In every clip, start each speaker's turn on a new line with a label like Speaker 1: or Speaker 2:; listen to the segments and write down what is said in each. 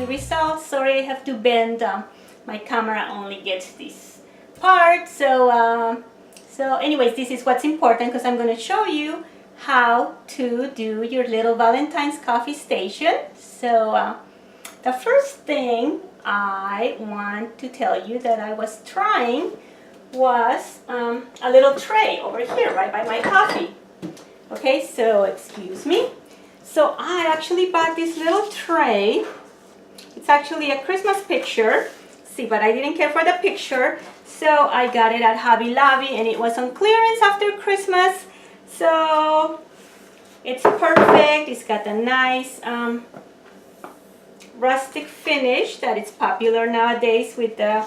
Speaker 1: results. Sorry, I have to bend. My camera only gets this part. So anyways, this is what's important because I'm going to show you how to do your little Valentine's coffee station. So the first thing I want to tell you that I was trying was a little tray over here right by my coffee. Okay, so excuse me. So I actually bought this little tray. It's actually a Christmas picture. See, but I didn't care for the picture, so I got it at Hobby Lobby and it was on clearance after Christmas. So it's perfect. It's got a nice rustic finish that is popular nowadays with the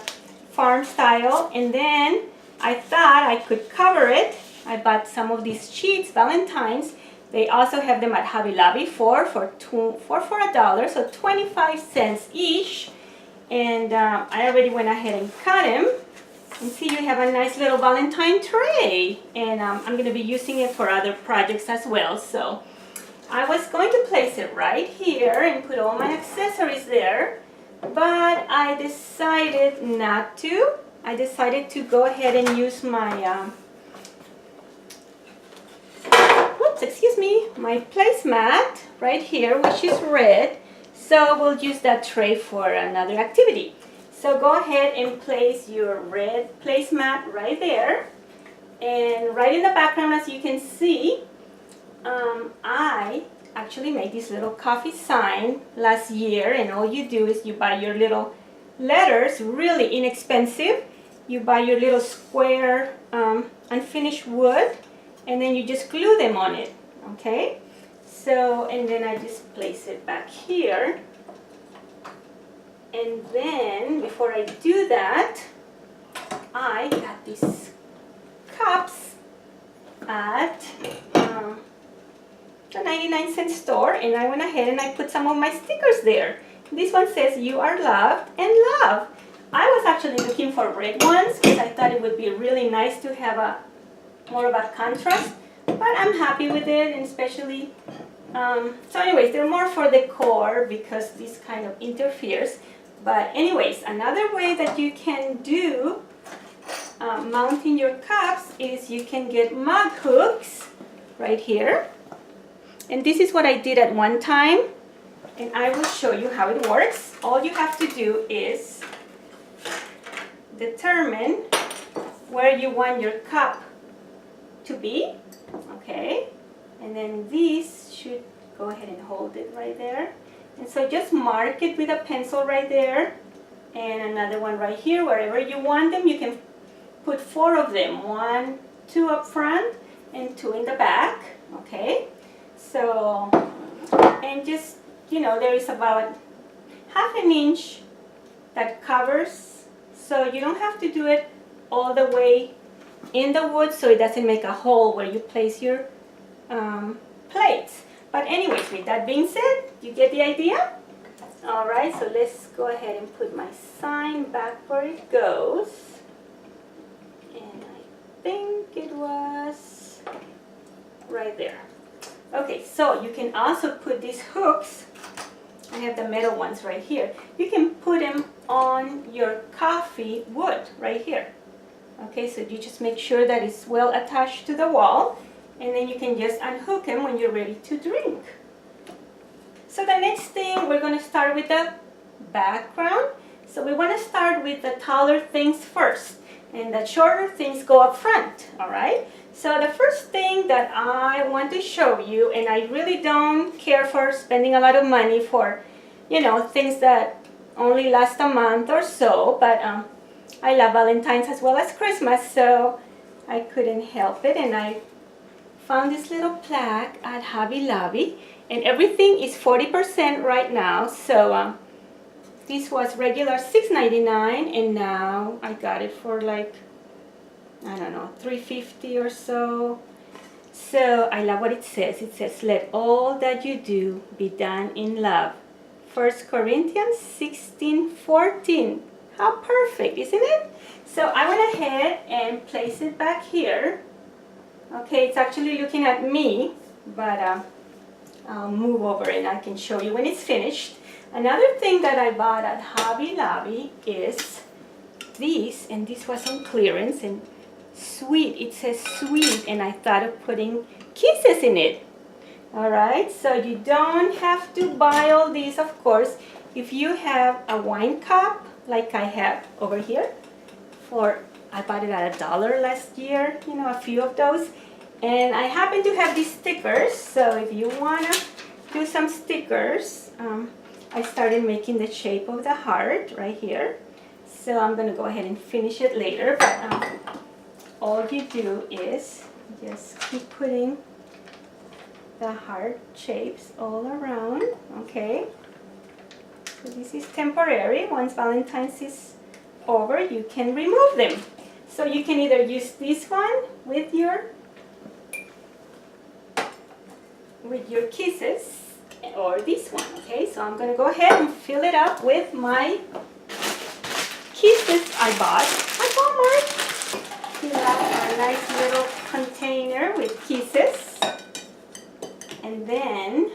Speaker 1: farm style. And then I thought I could cover it. I bought some of these sheets, Valentine's. They also have them at Hobby Lobby for $1, so 25 cents each. And I already went ahead and cut them. And see, you have a nice little Valentine tray. And I'm going to be using it for other projects as well. So I was going to place it right here and put all my accessories there. But I decided not to. I decided to go ahead and use my my placemat right here, which is red. So we'll use that tray for another activity. So go ahead and place your red placemat right there. And right in the background, as you can see, I actually made this little coffee sign last year. And all you do is you buy your little letters, really inexpensive. You buy your little square unfinished wood, and then you just glue them on it. Okay, so and then I just place it back here, and then before I do that, I got these cups at the 99-cent store, and I went ahead and I put some of my stickers there. This one says "You are loved and love." I was actually looking for red ones because I thought it would be really nice to have more of a contrast. But I'm happy with it, and especially, so anyways, they're more for decor because this kind of interferes. But anyways, another way that you can do mounting your cups is you can get mug hooks right here. And this is what I did at one time, and I will show you how it works. All you have to do is determine where you want your cup to be. Okay, and then these should go ahead and hold it right there. And so just mark it with a pencil right there, and another one right here. Wherever you want them, you can put 4 of them, 1, 2 up front and 2 in the back. Okay, so, and just, you know, there is about ½ inch that covers, so you don't have to do it all the way in the wood so it doesn't make a hole where you place your plates. But anyways, with that being said, you get the idea? Alright, so let's go ahead and put my sign back where it goes. And I think it was right there. Okay, so you can also put these hooks. I have the metal ones right here. You can put them on your coffee wood right here. Okay, so you just make sure that it's well attached to the wall, and then you can just unhook them when you're ready to drink. So the next thing, we're going to start with the background. So we want to start with the taller things first, and the shorter things go up front, alright? So the first thing that I want to show you, and I really don't care for spending a lot of money for, you know, things that only last a month or so, but I love Valentine's as well as Christmas, so I couldn't help it, and I found this little plaque at Hobby Lobby, and everything is 40% right now. So this was regular $6.99, and now I got it for like, I don't know, $3.50 or so. So I love what it says. It says, "Let all that you do be done in love." 1 Corinthians 16:14. How perfect, isn't it? So I went ahead and placed it back here. Okay, it's actually looking at me, but I'll move over and I can show you when it's finished. Another thing that I bought at Hobby Lobby is this, and this was on clearance, and sweet, it says sweet, and I thought of putting kisses in it. Alright, so you don't have to buy all these, of course. If you have a wine cup, like I have over here, I bought it at $1 last year, you know, a few of those. And I happen to have these stickers, so if you want to do some stickers, I started making the shape of the heart right here. So I'm going to go ahead and finish it later, but all you do is just keep putting the heart shapes all around, okay? So this is temporary. Once Valentine's is over, you can remove them. So you can either use this one with your kisses or this one, okay? So I'm going to go ahead and fill it up with my kisses I bought at Walmart. Fill up a nice little container with kisses. And then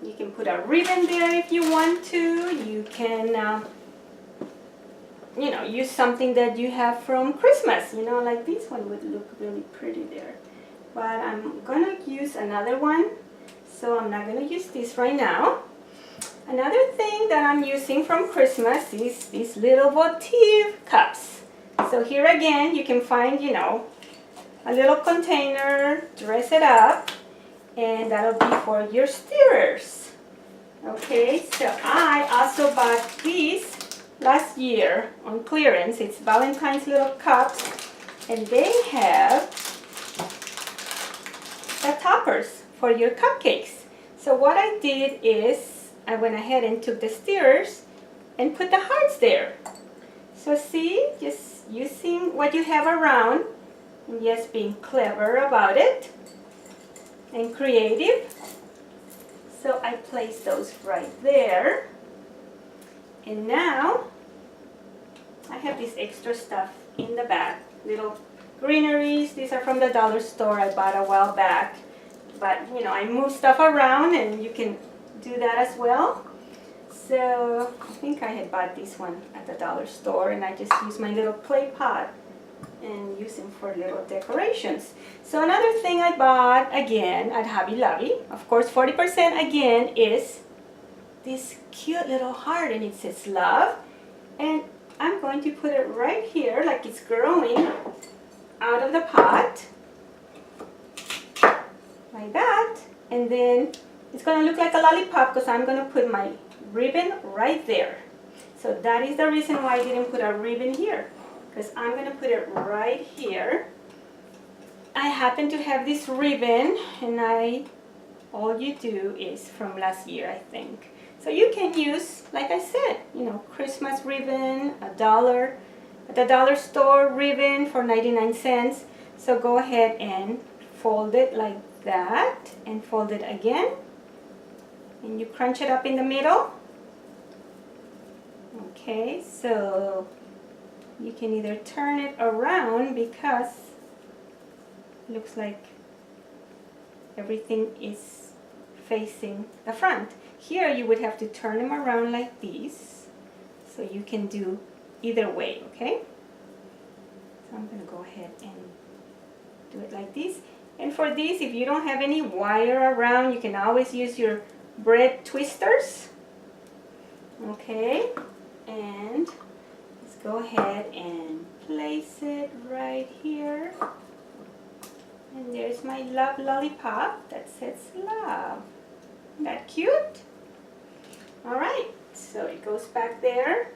Speaker 1: you can put a ribbon there if you want to. You can, you know, use something that you have from Christmas. You know, like this one would look really pretty there. But I'm going to use another one. So I'm not going to use this right now. Another thing that I'm using from Christmas is these little votive cups. So here again, you can find, you know, a little container, dress it up. And that'll be for your stirrers. Okay, so I also bought these last year on clearance. It's Valentine's little cups, and they have the toppers for your cupcakes. So what I did is I went ahead and took the stirrers and put the hearts there. So see, just using what you have around and just being clever about it and creative. So I placed those right there. And now I have this extra stuff in the back. Little greeneries. These are from the dollar store I bought a while back. But you know, I move stuff around and you can do that as well. So I think I had bought this one at the dollar store and I just used my little clay pot and use them for little decorations. So another thing I bought again at Hobby Lobby, of course 40% again, is this cute little heart, and it says love. And I'm going to put it right here like it's growing out of the pot. Like that. And then it's going to look like a lollipop because I'm going to put my ribbon right there. So that is the reason why I didn't put a ribbon here, because I'm going to put it right here. I happen to have this ribbon, and all you do is from last year, I think. So you can use, like I said, you know, Christmas ribbon, $1 at the dollar store ribbon for 99 cents. So go ahead and fold it like that and fold it again. And you crunch it up in the middle. Okay, so you can either turn it around because it looks like everything is facing the front. Here you would have to turn them around like this, so you can do either way, okay? So I'm going to go ahead and do it like this. And for this, if you don't have any wire around, you can always use your bread twisters. Okay, and let's go ahead and place it right here. And there's my love lollipop that says love. Isn't that cute? Alright, so it goes back there.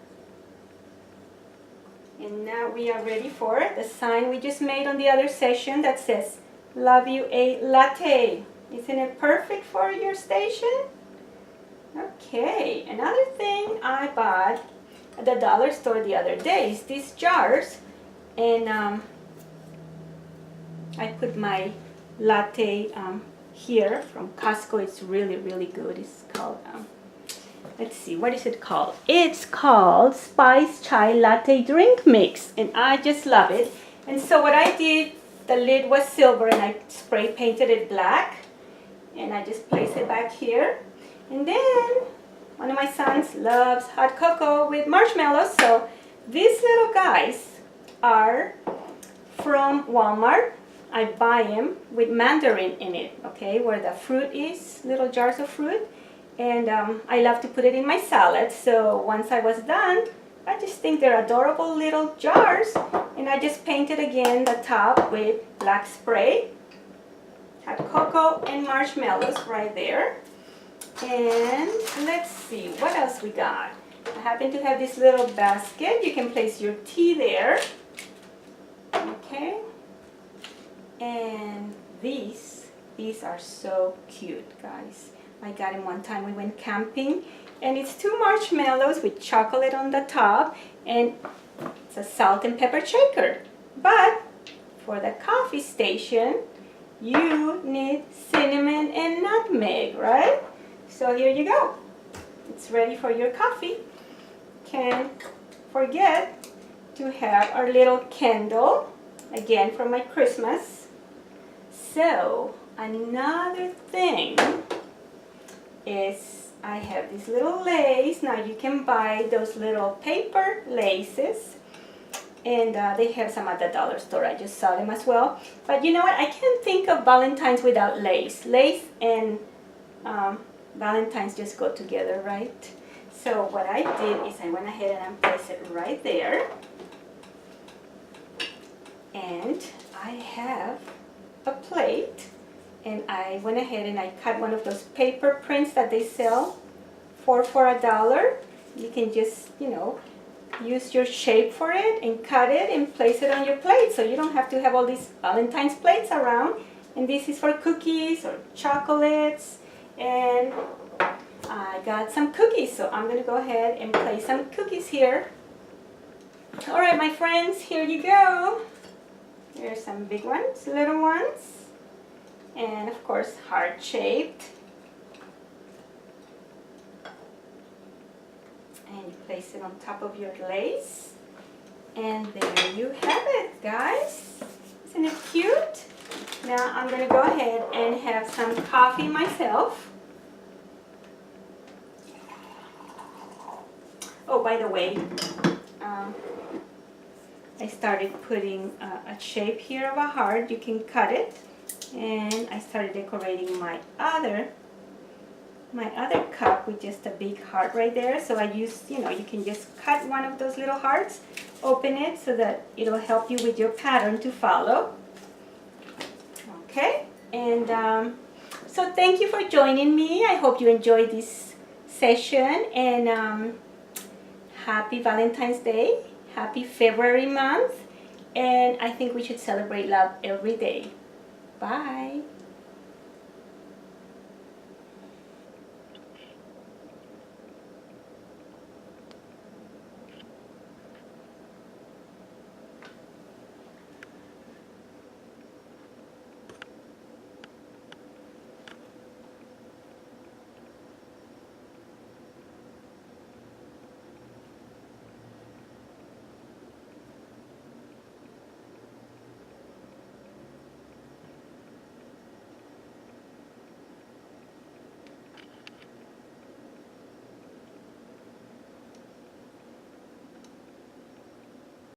Speaker 1: And now we are ready for the sign we just made on the other session that says, love you a latte. Isn't it perfect for your station? Okay, another thing I bought at the dollar store the other day is these jars. And I put my latte here from Costco. It's really, really good. It's called, let's see, what is it called? It's called Spice Chai Latte Drink Mix, and I just love it. And so what I did, the lid was silver and I spray painted it black, and I just placed it back here. And then One of my sons loves hot cocoa with marshmallows. So these little guys are from Walmart. I buy them with mandarin in it, okay, where the fruit is, little jars of fruit. And I love to put it in my salad. So once I was done, I just think they're adorable little jars. And I just painted again the top with black spray. Hot cocoa and marshmallows right there. And let's see, what else we got? I happen to have this little basket. You can place your tea there. Okay. And these are so cute, guys. I got them one time we went camping. And it's 2 marshmallows with chocolate on the top. And it's a salt and pepper shaker. But for the coffee station, you need cinnamon and nutmeg, right? So here you go. It's ready for your coffee. Can't forget to have our little candle, again for my Christmas. So another thing is I have this little lace. Now you can buy those little paper laces. And they have some at the dollar store. I just saw them as well. But you know what? I can't think of Valentine's without lace. Lace and Valentine's just go together, right? So what I did is I went ahead and I placed it right there. And I have a plate. And I went ahead and I cut one of those paper prints that they sell for $1. You can just, you know, use your shape for it and cut it and place it on your plate, so you don't have to have all these Valentine's plates around. And this is for cookies or chocolates. And I got some cookies, so I'm going to go ahead and place some cookies here. Alright, my friends, here you go. Here's some big ones, little ones, and of course heart-shaped. And you place it on top of your lace. And there you have it, guys. Isn't it cute? Now I'm going to go ahead and have some coffee myself. Oh, by the way, I started putting a shape here of a heart. You can cut it. And I started decorating my other cup with just a big heart right there. So I used, you know, you can just cut one of those little hearts, open it so that it'll help you with your pattern to follow. Okay, and so thank you for joining me. I hope you enjoyed this session, and happy Valentine's Day, happy February month, and I think we should celebrate love every day. Bye.